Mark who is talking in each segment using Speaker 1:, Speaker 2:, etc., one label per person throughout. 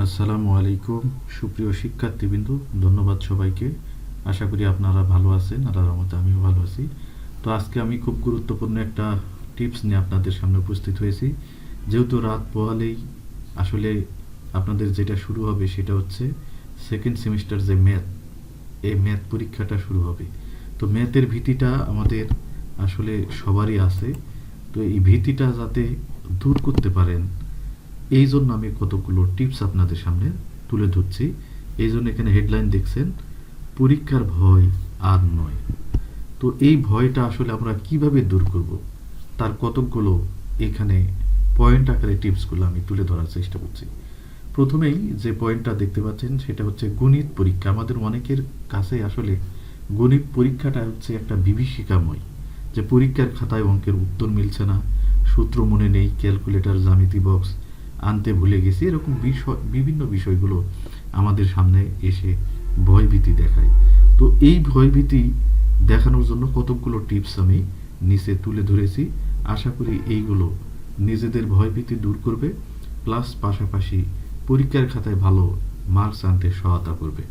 Speaker 1: আসসালামু আলাইকুম সুপ্রিয় শিক্ষার্থীবৃন্দু, ধন্যবাদ সবাইকে। আশা করি আপনারা ভালো আছেন। আল্লাহর রহমতে আমিও ভালো আছি। তো আজকে আমি খুব গুরুত্বপূর্ণ একটা টিপস নিয়ে আপনাদের সামনে উপস্থিত হয়েছি। যেহেতু রাত পোহালেই আসলে আপনাদের যেটা শুরু হবে সেটা হচ্ছে সেকেন্ড সেমিস্টার যে ম্যাথ, এই ম্যাথ পরীক্ষাটা শুরু হবে। তো ম্যাথের ভীতিটা আমাদের আসলে সবারই আছে। তো এই ভীতিটা যাতে দূর করতে পারেন, এই জন্য আমি কতগুলো টিপস আপনাদের সামনে তুলে ধরছি। এই জন্য এখানে হেডলাইন দেখছেন, পরীক্ষার ভয় আর নয়। তো এই ভয়টা আসলে আমরা কিভাবে দূর করব, তার কতকগুলো এখানে পয়েন্ট আকারে টিপসগুলো আমি তুলে ধরার চেষ্টা করছি। প্রথমেই যে পয়েন্টটা দেখতে পাচ্ছেন সেটা হচ্ছে গণিত পরীক্ষা। আমাদের অনেকের কাছে আসলে গণিত পরীক্ষাটা হচ্ছে একটা বিভীষিকাময়, যে পরীক্ষার খাতায় অঙ্কের উত্তর মিলছে না, সূত্র মনে নেই, ক্যালকুলেটর জ্যামিতি বক্স আনতে ভুলে গেছি, এরকম বিভিন্ন বিষয়গুলো আমাদের সামনে এসে ভয়ভীতি দেখায়। তো এই ভয়ভীতি দেখানোর জন্য কতকগুলো টিপস আমি নিচে তুলে ধরেছি। আশা করি এইগুলো নিজেদের ভয়ভীতি দূর করবে, প্লাস পাশাপাশি পরীক্ষার খাতায় ভালো মার্কস আনতে সহায়তা করবে।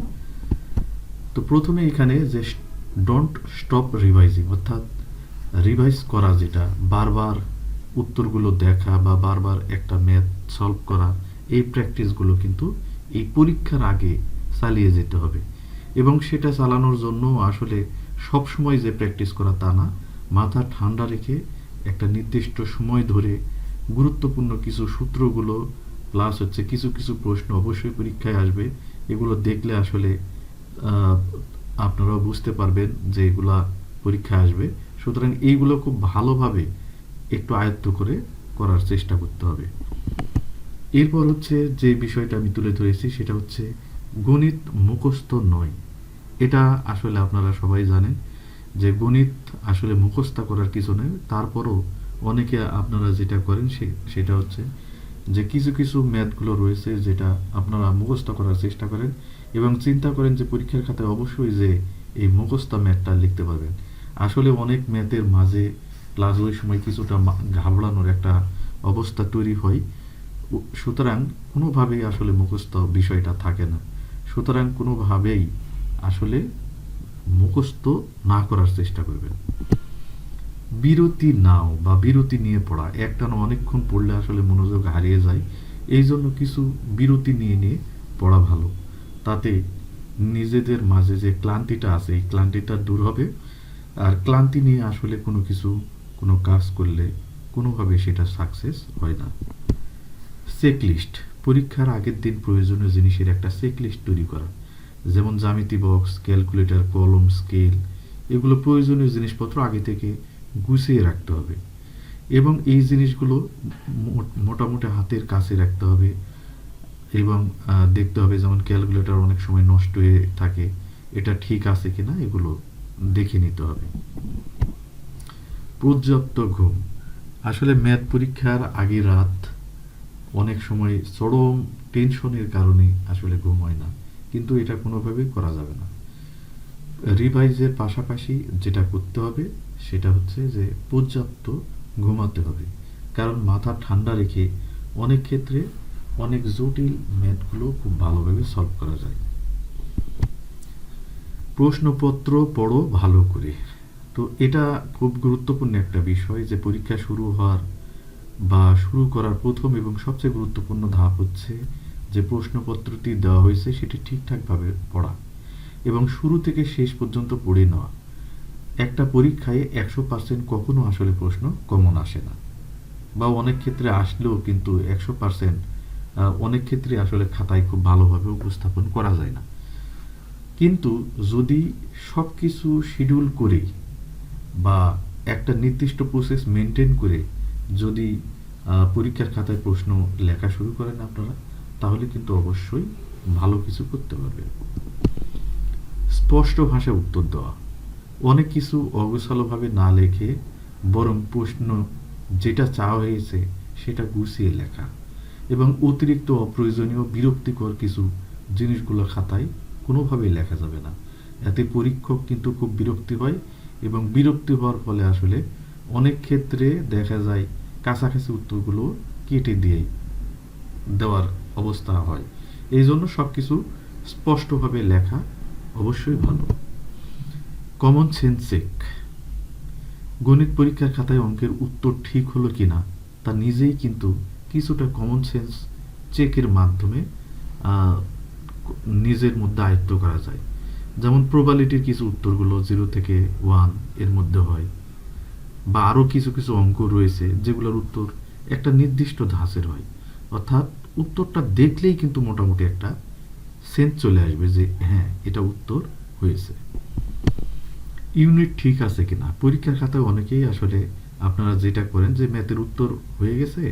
Speaker 1: তো প্রথমে এখানে যে ডোন্ট স্টপ রিভাইজিং, অর্থাৎ রিভাইজ করা, যেটা বারবার উত্তরগুলো দেখা বা বারবার একটা ম্যাথ সলভ করা, এই প্র্যাকটিসগুলো কিন্তু এই পরীক্ষার আগে চালিয়ে যেতে হবে। এবং সেটা চালানোর জন্য আসলে সব সময় যে প্র্যাকটিস করা তা না, মাথা ঠান্ডা রেখে একটা নির্দিষ্ট সময় ধরে গুরুত্বপূর্ণ কিছু সূত্রগুলো প্লাস হচ্ছে কিছু কিছু প্রশ্ন অবশ্যই পরীক্ষায় আসবে, এগুলো দেখলে আসলে আপনারাও বুঝতে পারবেন যে এগুলা পরীক্ষায় আসবে। সুতরাং এইগুলো খুব ভালোভাবে একটু আয়ত্ত করে করার চেষ্টা করতে হবে। এরপর হচ্ছে যে বিষয়টা আমি তুলে ধরেছি সেটা হচ্ছে গণিত মুখস্থ নয়। এটা আসলে আপনারা সবাই জানেন যে গণিত আসলে মুখস্থ করার কিছু নয়। তারপরও অনেকে আপনারা যেটা করেন সেটা হচ্ছে যে কিছু কিছু ম্যাথগুলো রয়েছে যেটা আপনারা মুখস্থ করার চেষ্টা করেন এবং চিন্তা করেন যে পরীক্ষার খাতায় অবশ্যই যে এই মুখস্থ ম্যাথটা লিখতে পারবেন। আসলে অনেক ম্যাথের মাঝে প্লাস ওই সময় কিছুটা ঘাবড়ানোর একটা অবস্থা তৈরি হয়। সুতরাং কোনোভাবেই আসলে মুখস্থ বিষয়টা থাকে না। সুতরাং কোনোভাবেই আসলে মুখস্থ না করার চেষ্টা করবেন। বিরতি নাও বা বিরতি নিয়ে পড়া, একটানা অনেকক্ষণ পড়লে আসলে মনোযোগ হারিয়ে যায়। এই জন্য কিছু বিরতি নিয়ে নিয়ে পড়া ভালো। তাতে নিজেদের মাঝে যে ক্লান্তিটা আছে এই ক্লান্তিটা দূর হবে। আর ক্লান্তি নিয়ে আসলে কোনো কাজ করলে কোনোভাবে সেটা সাকসেস হয় না। চেকলিস্ট, পরীক্ষার আগের দিন প্রয়োজনীয় জিনিসের একটা চেকলিস্ট তৈরি করা, যেমন জ্যামিতি বক্স, ক্যালকুলেটর, কলম, স্কেল, এগুলো প্রয়োজনীয় জিনিসপত্র আগে থেকে গুছিয়ে রাখতে হবে এবং এই জিনিসগুলো মোটামুটি হাতের কাছে রাখতে হবে এবং দেখতে হবে, যেমন ক্যালকুলেটর অনেক সময় নষ্ট হয়ে থাকে, এটা ঠিক আছে কিনা এগুলো দেখে নিতে হবে। পর্যাপ্ত ঘুম, আসলে ম্যাথ পরীক্ষার আগের রাত অনেক সময় চরম টেনশনের কারণে আসলে ঘুম হয় না, কিন্তু এটা কোনোভাবেই করা যাবে না। রিভাইজের পাশাপাশি যেটা করতে হবে সেটা হচ্ছে যে পর্যাপ্ত ঘুমাতে হবে, কারণ মাথা ঠান্ডা রেখে অনেক ক্ষেত্রে অনেক জটিল ম্যাথগুলো খুব ভালোভাবে সলভ করা যায়। প্রশ্নপত্র পড়ো ভালো করে, তো এটা খুব গুরুত্বপূর্ণ একটা বিষয় যে পরীক্ষা শুরু হওয়ার বা শুরু করার প্রথম এবং সবচেয়ে গুরুত্বপূর্ণ ধাপ হচ্ছে যে প্রশ্নপত্রটি দেওয়া হয়েছে সেটি ঠিকঠাকভাবে পড়া এবং শুরু থেকে শেষ পর্যন্ত পড়ে নেওয়া। একটা পরীক্ষায় 100% কখনো আসলে প্রশ্ন কমন আসে না, বা অনেক ক্ষেত্রে আসলেও কিন্তু 100% অনেক ক্ষেত্রে আসলে খাতায় খুব ভালোভাবে উপস্থাপন করা যায় না। কিন্তু যদি সব কিছু শিডিউল করে বা একটা নির্দিষ্ট প্রসেস মেনটেন করে যদি পরীক্ষার খাতায় প্রশ্ন লেখা শুরু করেন আপনারা, তাহলে কিন্তু অবশ্যই ভালো কিছু করতে পারবেন। স্পষ্ট ভাষায় উত্তর দেওয়া, অনেক কিছু অগোছালোভাবে না লেখে বরং প্রশ্ন যেটা চাওয়া হয়েছে সেটা গুছিয়ে লেখা এবং অতিরিক্ত অপ্রয়োজনীয় বিরক্তিকর কিছু জিনিসগুলো খাতায় কোনোভাবেই লেখা যাবে না। এতে পরীক্ষক কিন্তু খুব বিরক্তি হয় এবং বিরক্তি হওয়ার ফলে আসলে অনেক ক্ষেত্রে দেখা যায় কাছাকাছি উত্তরগুলো কেটে দিয়ে দেওয়ার অবস্থা হয় এই জন্য সব কিছু স্পষ্টভাবে লেখা অবশ্যই ভালো। Common sense check. গণিত পরীক্ষার খাতায় অঙ্কের উত্তর ঠিক হলো কিনা তা নিজেই কিন্তু কিছুটা কমন সেন্স চেকের মাধ্যমে নিজের মধ্যে আয়ত্ত করা যায়। যেমন প্রবাবিলিটির কিছু উত্তরগুলো 0 থেকে 1 এর মধ্যে হয়, বা আরও কিছু কিছু অঙ্ক রয়েছে যেগুলোর উত্তর একটা নির্দিষ্ট ধাঁচের হয়। অর্থাৎ উত্তরটা দেখলেই কিন্তু মোটামুটি একটা সেন্স চলে আসবে যে হ্যাঁ, এটা উত্তর হয়েছে। ইউনিট ঠিক আছে কিনা। পরীক্ষার খাতায় অনেকেই আসলে আপনারা যেটা করেন যে ম্যাথের উত্তর হয়ে গেছে,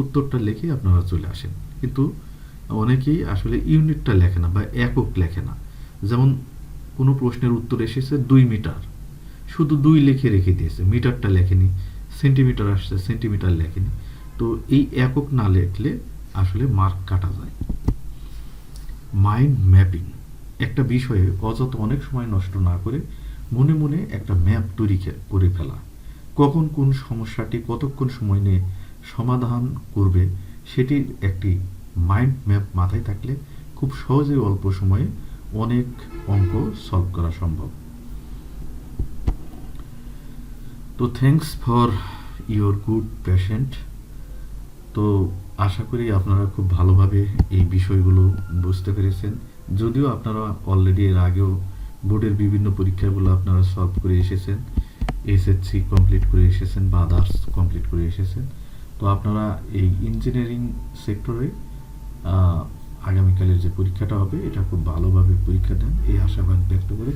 Speaker 1: উত্তরটা লিখে আপনারা চলে আসেন, কিন্তু অনেকেই আসলে ইউনিটটা লেখে না বা একক লেখে না। যেমন কোনো প্রশ্নের উত্তর এসেছে 2 মিটার, শুধু 2 লিখে রেখে দিয়েছে, মিটারটা লেখেনি। সেন্টিমিটার আসছে, সেন্টিমিটার লেখেনি। তো এই একক না লিখলে আসলে মার্ক কাটা যায়। Mind mapping. একটা বিষয়ে অযথা অনেক সময় নষ্ট না করে মনে মনে একটা ম্যাপ তৈরি করে ফেলা। কখন কোন সমস্যাটি কতক্ষণ সময় নিয়ে সমাধান করবে সেটির একটি মাইন্ড ম্যাপ মাথায় থাকলে খুব সহজে অল্প সময়ে অনেক অঙ্ক সলভ করা সম্ভব। তো thanks for your good patient. তো আশা করি আপনারা খুব ভালোভাবে এই বিষয়গুলো বুঝতে পেরেছেন। যদিও আপনারা অলরেডি এর আগেও বোর্ডের বিভিন্ন পরীক্ষাগুলো আপনারা সলভ করে এসেছেন, এসএসসি কমপ্লিট করে এসেছেন বা আদার্স কমপ্লিট করে এসেছেন। তো আপনারা এই ইঞ্জিনিয়ারিং সেক্টরে আগামীকালের যে পরীক্ষাটা হবে এটা খুব ভালোভাবে পরীক্ষা দেন এই আশাবাদ ব্যক্ত করে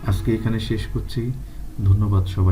Speaker 1: আজকে এখানে শেষ করছি। ধন্যবাদ সবাই।